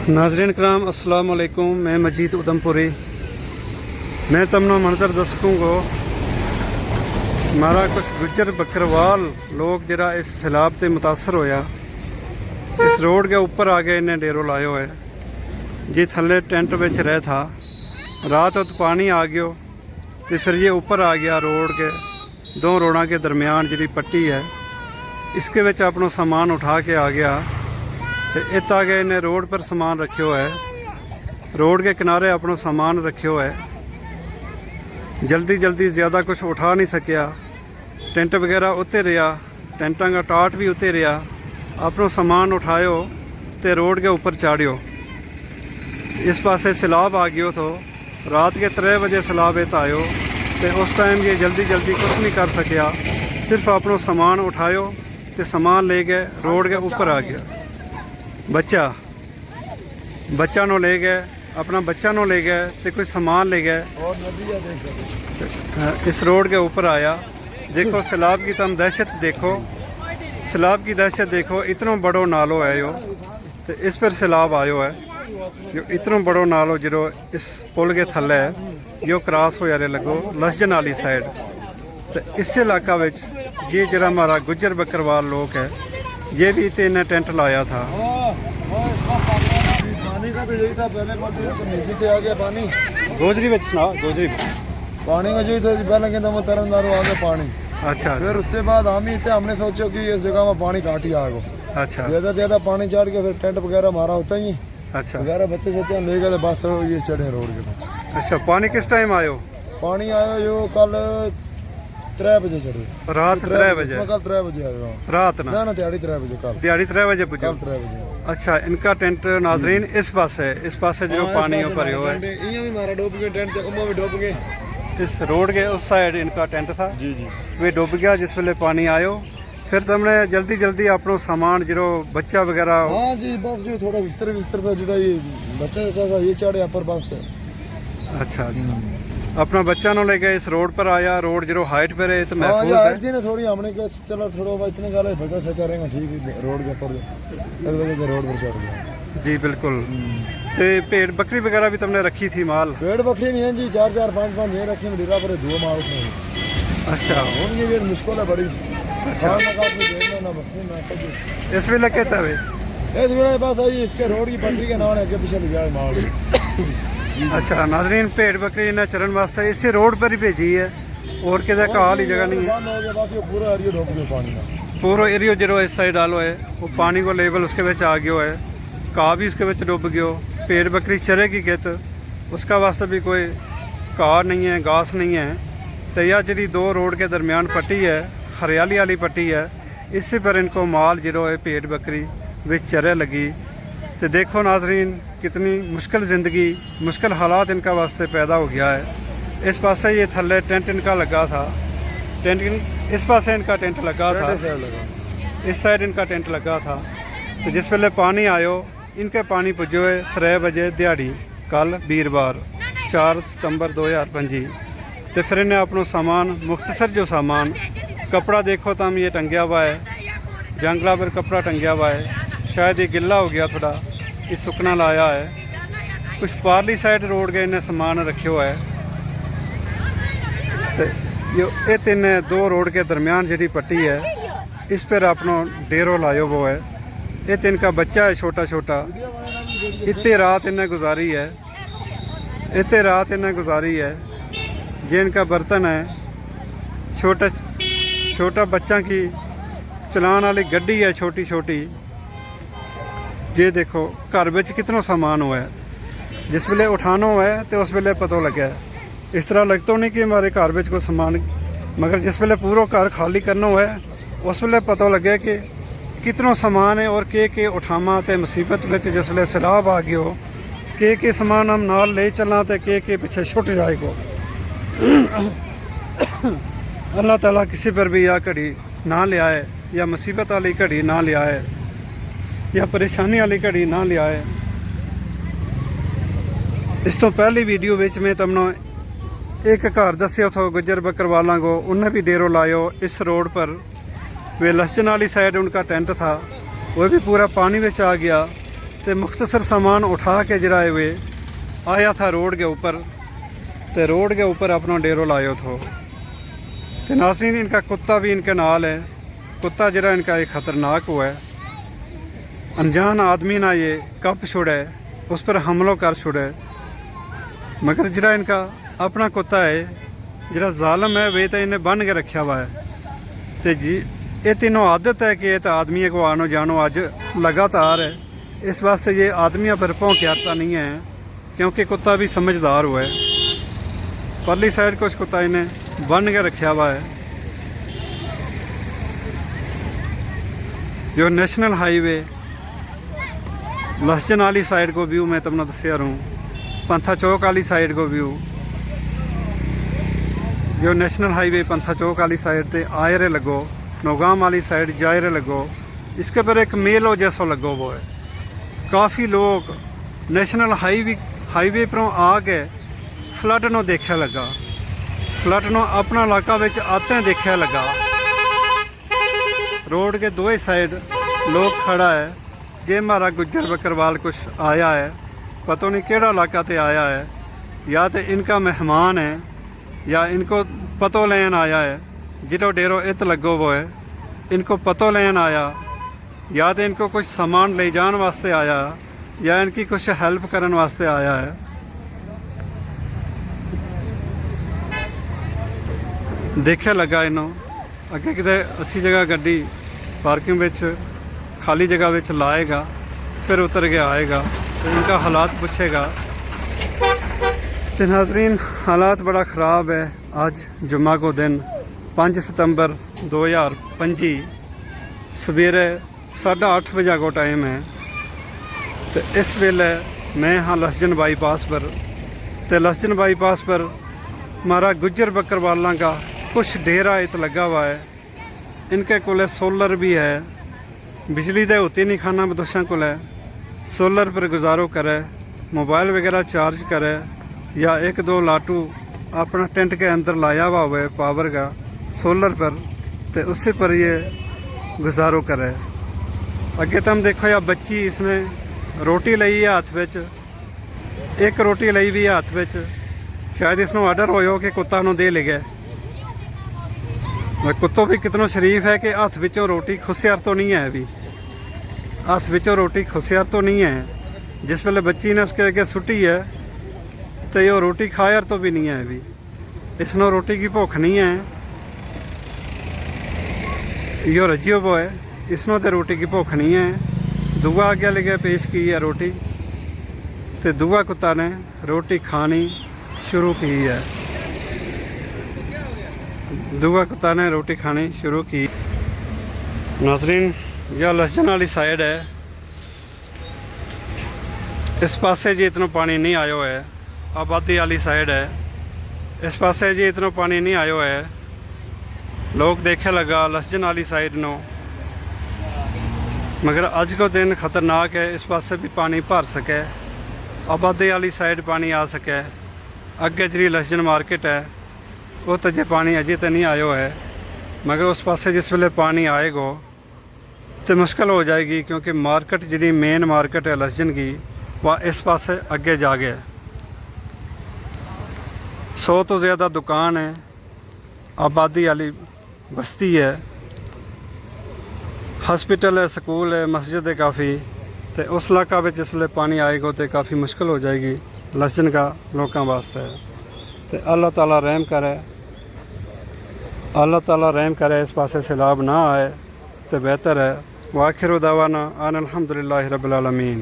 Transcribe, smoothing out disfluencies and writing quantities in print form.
नाजरीन कराम अस्सलाम वालेकुम। मैं मजीद उधमपुरी। मैं तमनो मंजर दसूँगा मारा कुछ गुजर बकरवाल लोग जरा इस सैलाब से मुतासर होया। इस रोड के ऊपर आके इन्हें डेरो लायो है जी थले टेंट में रह था। रात उत पानी आ गयो तो फिर ये ऊपर आ गया रोड के दो रोड़ा के दरमियान जी पट्टी है। इसके विच अपना सामान उठा के आ गया तो इत आगे इन्हें रोड पर सामान रखियो है। रोड के किनारे अपना सामान रखियो है। जल्दी जल्दी ज़्यादा कुछ उठा नहीं सकिया। टेंट वगैरह उत्ते रहा, टेंटा का टाट भी उत्ते रहा। अपना सामान उठायो तो रोड के ऊपर चाड़ियो। इस पासे सैलाब आ गयो तो रात के 3 बजे सैलाब इत आयो तो उस टाइम ये जल्दी जल्दी कुछ नहीं कर सकिया। सिर्फ अपना सामान उठायो तो सामान ले गए रोड के ऊपर आ गया। बच्चा नो ले गए, अपना बच्चा नो ले गए तो कोई सामान ले गए। इस रोड के ऊपर आया। देखो सैलाब की तुम दहशत देखो, सैलाब की दहशत देखो। इतना बड़ो नालो है यो तो इस पर सैलाब आयो है। जो इतना बड़ो नालो जो इस पुल के थले है यो क्रॉस हो जाए लगो लसजन वाली साइड। तो इस इलाका में ये जरा हमारा गुजर बकरवाल लोग है ये भी इन्हें टेंट लाया था। पानी का तो यही था पहले तो नीचे से आ गया पानी गोजरी में ना गोजरी पानी में यही था पहले कहता मैं तरनदार आ गया पानी। अच्छा फिर उसके बाद हम ही थे, हमने सोचो कि इस जगह में पानी काट ही आएगा। अच्छा ज्यादा पानी चढ़ के फिर टेंट वगैरह हमारा होता ही। अच्छा वगैरह बच्चे सोचे ले गए बस ये चढ़े रोड के पास। अच्छा पानी किस टाइम आयो? पानी आयो यो कल 3 बजे चढ़े। रात 3 बजे? कल 3 बजे आयो रात ना दिहाड़ी 3 बजे कल दिहाड़ी 3 बजे पुजो। कल 3 बजे। अच्छा इनका टेंट नाजरीन इस पास है, इस पास है जो पानी भरे हुआ है। यहाँ भी हमारा डूब गए टेंट भी डूब गए। इस रोड के उस साइड इनका टेंट था जी जी वे डूब गया जिस वेले पानी आयो। फिर तुमने जल्दी जल्दी अपना सामान जो बच्चा वगैरह। हाँ जी बस जो थोड़ा विस्तर था जो ये बच्चा जैसा था ये चढ़े अपर बस थे। अच्छा अपना बच्चा नो लेके इस रोड पर आया। रोड जो हाइट पर है तो महफूज है। थोड़ी हमने कहा चलो थोड़ा इतने गाले बच्चा सचा रहेगा ठीक है रोड के ऊपर इस वजह से रोड पर चढ़ गया। जी बिल्कुल। तो भेड़ बकरी वगैरह भी तुमने रखी थी माल? भेड़ बकरी भी है जी 4-4 5-5 ये रखी डेरा पर 2 माल उसमें। अच्छा उनकी भी मुश्किल है बड़ी। अच्छा इस वेले कहता है इस वे बस आई इसके रोड की पटरी के नाम आगे पीछे लिया माल। अच्छा नाजरीन भेड़ बकरी इन्हें चरण वास्ते इसी रोड पर ही भेजी है और किसी का हाल ही जगह नहीं है। पूरा एरिया डूब गया पानी में। पूरा एरिया जो इस साइड डालो है वो पानी को लेवल उसके विच आ गयो है। घाह भी उसके विच डूब गयो। भेड़ बकरी चरेगी कित उसका वास्ते भी कोई घाह नहीं है, घास नहीं है। तो यह जी 2 रोड के दरमियान पट्टी है, हरियाली वाली पट्टी है। इसी पर इनको माल जो है भेड़ बकरी विच चरे लगी। तो देखो नाजरीन कितनी मुश्किल ज़िंदगी मुश्किल हालात इनका वास्ते पैदा हो गया है। इस पासे ये थल्ले टेंट इनका लगा था। टेंट इस पासे इनका टेंट लगा था, इस साइड इनका टेंट लगा था। तो जिस वेले पानी आयो इनके पानी पुजो है 3 बजे दिहाड़ी कल वीरवार 4 सितंबर 2025। तो फिर इन्हें अपना सामान मुख्तसर जो सामान कपड़ा देखो तम ये टंगया हुआ है, जंगला पर कपड़ा टंगया हुआ है। शायद ये गिल्ला हो गया थोड़ा, ये सुकना लाया है। कुछ पारली साइड रोड के इन्हें सामान रखे हुआ है। तो ये 2 रोड के दरमियान जी पट्टी है इस पर अपना डेरो लायो वो है। ये इनका बच्चा है छोटा छोटा। इतने रात इन्हें गुजारी है, इतने रात इन्हें गुजारी है। ये इनका बर्तन है, छोटा छोटा बच्चा की चलाने वाली गड्डी है छोटी छोटी। ये देखो घर में कितना सामान हुआ है। जिस वेले उठाना हुआ है तो उस वेले पता लगे। इस तरह लगता नहीं कि हमारे घर में कोई सामान, मगर जिस वेले पूरा घर खाली करना हुआ है उस वेले पता लगे कि कितना सामान है और के उठावा। तो मुसीबत में जिस वेले सैलाब आ गयो के सामान हम नाल ले चलना तो के पीछे छुट जाएगा। अल्लाह ताला किसी पर भी यह घड़ी ना ले आए या मुसीबत वाली घड़ी ना ले आए या परेशानी वाली घड़ी ना ले आए। इस तो पहली वीडियो में मैं तुमने एक घर दस्या था गुजर बकरवालों को, उन्हें भी डेरो लायो इस रोड पर। वे लसजन वाली साइड उनका टेंट था वो भी पूरा पानी में आ गया। तो मुख्तसर सामान उठा के जरा वे आया था रोड के ऊपर, तो रोड के ऊपर अपना डेरो लायो थो। तो नाज़रीन इनका कुत्ता भी इनके नाल है। कुत्ता जरा इनका एक ख़तरनाक हुआ है, अनजान आदमी ना ये कप छुड़े, उस पर हमलों कर छुड़े। मगर जरा इनका अपना कुत्ता है, जरा जालम है, वे तो इन्हें बन के रखा हुआ है। तो जी ये तीनों आदत है कि ये तो आदमी को आनो जानो अज लगातार है, इस वास्ते ये आदमियों पर भौंकता नहीं है, क्योंकि कुत्ता भी समझदार हुआ है। परली साइड कुछ कुत्ता इन्हें बन के रखा हुआ है। जो नेशनल हाईवे लसजन वाली साइड को व्यू मैं तुमने दसिया रहूँ, पंथा चौक वाली साइड को व्यू, जो नेशनल हाईवे पंथा चौक वाली साइड पे आए रहे लगो, नौगाम वाली साइड जाए रहे लगो, इसके पर एक मेलो जैसा लगो वो है। काफ़ी लोग नेशनल हाईवे पर आके फ्लड नो देखा लगा, फ्लड नो अपना इलाका विच आते देखा लगा। रोड के दोए साइड लोग खड़ा है, जे हमारा गुज्जर बकरवाल कुछ आया है, पता नहीं केड़ा इलाका ते आया है, या तो इनका मेहमान है या इनको पतो लेन आया है। जितो डेरो इत लगो वो है, इनको पतो लेन आया, या तो इनको कुछ सामान ले जाने वास्ते आया, या इनकी कुछ हेल्प करने वास्ते आया है। देखा लगा इन्हों अगे किते अच्छी जगह गड्डी पार्किंग विच खाली जगह विच लाएगा, फिर उतर के आएगा, तो इनका हालात पूछेगा। तो नाज़रीन हालात बड़ा ख़राब है। आज जुम्मा को दिन 5 सितंबर 2025 सवेरे 8:30 बजे को टाइम है। तो इस वेले मैं हाँ लसजन बाईपास पर, तो लसजन बाईपास पर हमारा गुज्जर बकरवालों का कुछ डेरा इत लगा हुआ है। इनके कोले सोलर भी है, बिजली दे होती नहीं खाना बदोशा को है, सोलर पर गुजारो करे, मोबाइल वगैरह चार्ज करे, या एक दो लाटू अपना टेंट के अंदर लाया हुआ है पावर का सोलर पर, तो उसी पर ये गुजारो करे। अगे तुम देखो या बच्ची इसमें रोटी ली है हाथ विच, एक रोटी ली भी है हाथ विच, शायद इसनों आर्डर हो कि कुत्ता नूं दे ले गए। कुत्तो भी कितनों शरीफ है कि हाथ विचों रोटी खुसियार तो नहीं है, अभी हाथ विचों रोटी खुसियार तो नहीं है। जिस वेले बच्ची ने उसके अगे सुटी है तो ये रोटी खायर तो भी नहीं है, अभी इसनों रोटी की भुख नहीं है। यो रजियो वो है, इसनों तो रोटी की भुख नहीं है। दुआ आगे लगे पेश की है रोटी, तो दुआ कुत्ता ने रोटी खानी शुरू की है। दुआ कुत्ता ने रोटी खानी शुरू की। नाज़रीन यह लसजन वाली साइड है, इस पासे जी इतना पानी नहीं आयो है। आबादी वाली साइड है, इस पासे जी इतना पानी नहीं आयो है। लोग देखे लगा लसजन वाली साइड नो, मगर अज को दिन खतरनाक है, इस पासे भी पानी भर सके, आबादी वाली साइड पानी आ सके। अगे जी लसजन मार्केट है, वो तो जे पानी अजे तो नहीं आयो है, मगर उस पासे जिस वेले पानी आएगा तो मुश्किल हो जाएगी, क्योंकि मार्केट जी मेन मार्केट है लसजन की, वह इस पासे अगे जा गया। 100 तो ज़्यादा दुकान है, आबादी वाली बस्ती है, हॉस्पिटल है, स्कूल है, मस्जिद है काफ़ी। तो उस इलाका में जिस वेले पानी आएगा तो काफ़ी मुश्किल हो जाएगी लसजन का लोगों वास्ते। तो अल्लाह ताला रहम करे, अल्लाह ताला रहम करे, इस पासे सैलाब ना आए तो बेहतर है। वाखिर दावाना अनिल हम्दुलिल्लाहि रब्बिल आलमीन।